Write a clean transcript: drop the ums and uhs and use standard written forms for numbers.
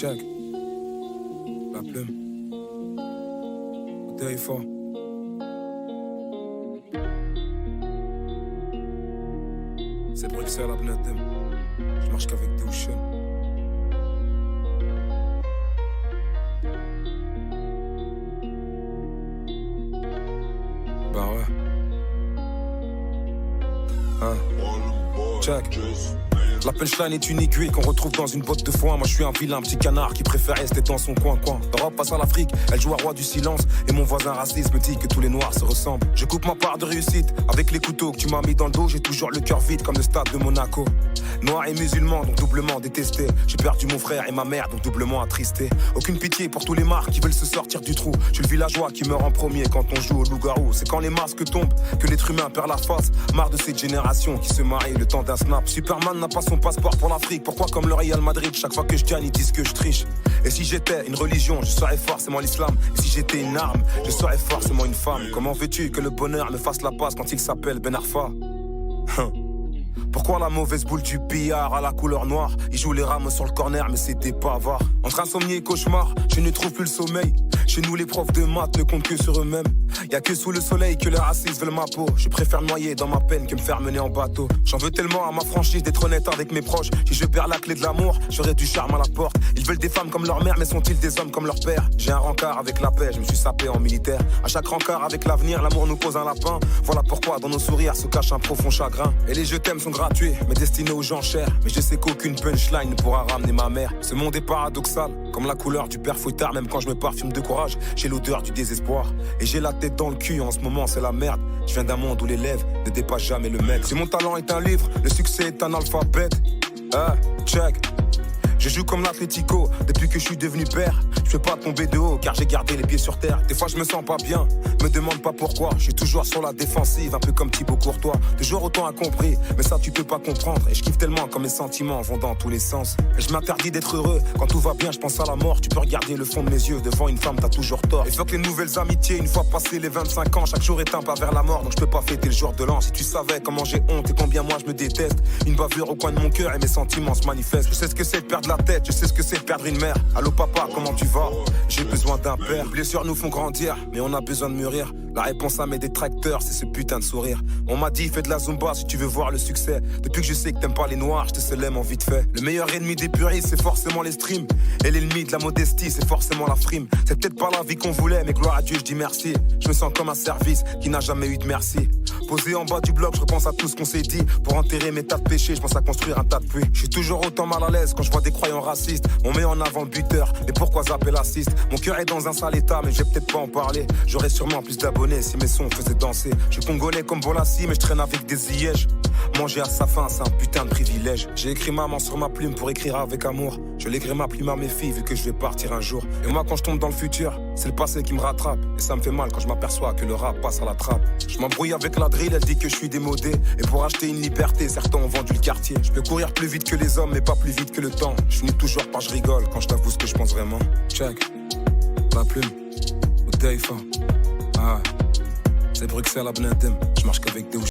check. La plume. Bouteille fort. C'est Bruxelles à Bnetem. Je marche qu'avec des Ocean. Bah ouais. Hein. Check. La punchline est une aiguille qu'on retrouve dans une botte de foin. Moi je suis un vilain petit canard qui préfère rester dans son coin. D'Europe passe à l'Afrique, elle joue à roi du silence. Et mon voisin raciste me dit que tous les noirs se ressemblent. Je coupe ma part de réussite avec les couteaux que tu m'as mis dans le dos. J'ai toujours le cœur vide comme le stade de Monaco. Noir et musulman, donc doublement détesté. J'ai perdu mon frère et ma mère, donc doublement attristé. Aucune pitié pour tous les marques qui veulent se sortir du trou. Je suis le villageois qui meurt en premier quand on joue au loup-garou. C'est quand les masques tombent que l'être humain perd la face. Marre de cette génération qui se marie le temps d'un snap. Superman n'a pas son passeport pour l'Afrique. Pourquoi comme le Real Madrid, chaque fois que je gagne ils disent que je triche? Et si j'étais une religion, je serais forcément l'islam. Et si j'étais une arme, je serais forcément une femme. Comment veux-tu que le bonheur me fasse la passe quand il s'appelle Ben Arfa? Pourquoi la mauvaise boule du billard à la couleur noire? Il joue les rames sur le corner mais c'était pas avare. Entre insomnie et cauchemar, je ne trouve plus le sommeil. Chez nous les profs de maths ne comptent que sur eux-mêmes. Y'a que sous le soleil que les racistes veulent ma peau. Je préfère noyer dans ma peine que me faire mener en bateau. J'en veux tellement à ma franchise d'être honnête avec mes proches. Si je perds la clé de l'amour, j'aurai du charme à la porte. Ils veulent des femmes comme leur mère mais sont-ils des hommes comme leur père? J'ai un rencard avec la paix, je me suis sapé en militaire. À chaque rencard avec l'avenir, l'amour nous pose un lapin. Voilà pourquoi dans nos sourires se cache un profond chagrin. Et les je t'aime sont gratuits, mais destinés aux gens chers. Mais je sais qu'aucune punchline ne pourra ramener ma mère. Ce monde est paradoxal, comme la couleur du père fouettard. Même quand je me parfume de courage, j'ai l'odeur du désespoir. Et j'ai la tête dans le cul, en ce moment c'est la merde. Je viens d'un monde où l'élève ne dépasse jamais le maître. Si mon talent est un livre, le succès est un alphabet. Check. Je joue comme l'Atlético depuis que je suis devenu père. Je peux pas tomber de haut car j'ai gardé les pieds sur terre. Des fois je me sens pas bien, me demande pas pourquoi. Je suis toujours sur la défensive, un peu comme Thibaut Courtois. Toujours autant incompris, mais ça tu peux pas comprendre. Et je kiffe tellement quand mes sentiments vont dans tous les sens. Et je m'interdis d'être heureux, quand tout va bien je pense à la mort. Tu peux regarder le fond de mes yeux, devant une femme t'as toujours tort. Et faut que les nouvelles amitiés, une fois passé les 25 ans, chaque jour est un pas vers la mort. Donc je peux pas fêter le jour de l'an. Si tu savais comment j'ai honte et combien moi je me déteste. Une bavure au coin de mon cœur et mes sentiments se manifestent. Je sais ce que c'est de perdre la tête, je sais ce que c'est de perdre une mère. Allô papa, comment tu vas? J'ai besoin d'un père. Les blessures nous font grandir, mais on a besoin de mûrir. La réponse à mes détracteurs, c'est ce putain de sourire. On m'a dit fais de la zumba si tu veux voir le succès. Depuis que je sais que t'aimes pas les noirs, je te célèbre en vite fait. Le meilleur ennemi des puristes, c'est forcément les streams. Et l'ennemi de la modestie, c'est forcément la frime. C'est peut-être pas la vie qu'on voulait, mais gloire à Dieu, je dis merci. Je me sens comme un service qui n'a jamais eu de merci. Posé en bas du bloc, je repense à tout ce qu'on s'est dit. Pour enterrer mes tas de péchés, je pense à construire un tas de puits. Je suis toujours autant mal à l'aise quand je vois des croyants racistes. On met en avant le buteur, mais pourquoi zapper l'assiste? Mon cœur est dans un sale état, mais je vais peut-être pas en parler. J'aurais sûrement plus d'abonnés si mes sons faisaient danser. Je suis congolais comme Bolassi, mais je traîne avec des Ziyech. Manger à sa faim, c'est un putain de privilège. J'ai écrit maman sur ma plume pour écrire avec amour. Je lèguerai ma plume à mes filles vu que je vais partir un jour. Et moi quand je tombe dans le futur, c'est le passé qui me rattrape. Et ça me fait mal quand je m'aperçois que le rap passe à la trappe. Je m'embrouille avec la drill, elle dit que je suis démodé. Et pour acheter une liberté, certains ont vendu le quartier. Je peux courir plus vite que les hommes, mais pas plus vite que le temps. Je finis toujours par je rigole quand je t'avoue ce que je pense vraiment. Check. La plume. Bouteille fort. C'est Bruxelles à Bnetem. Je marche qu'avec des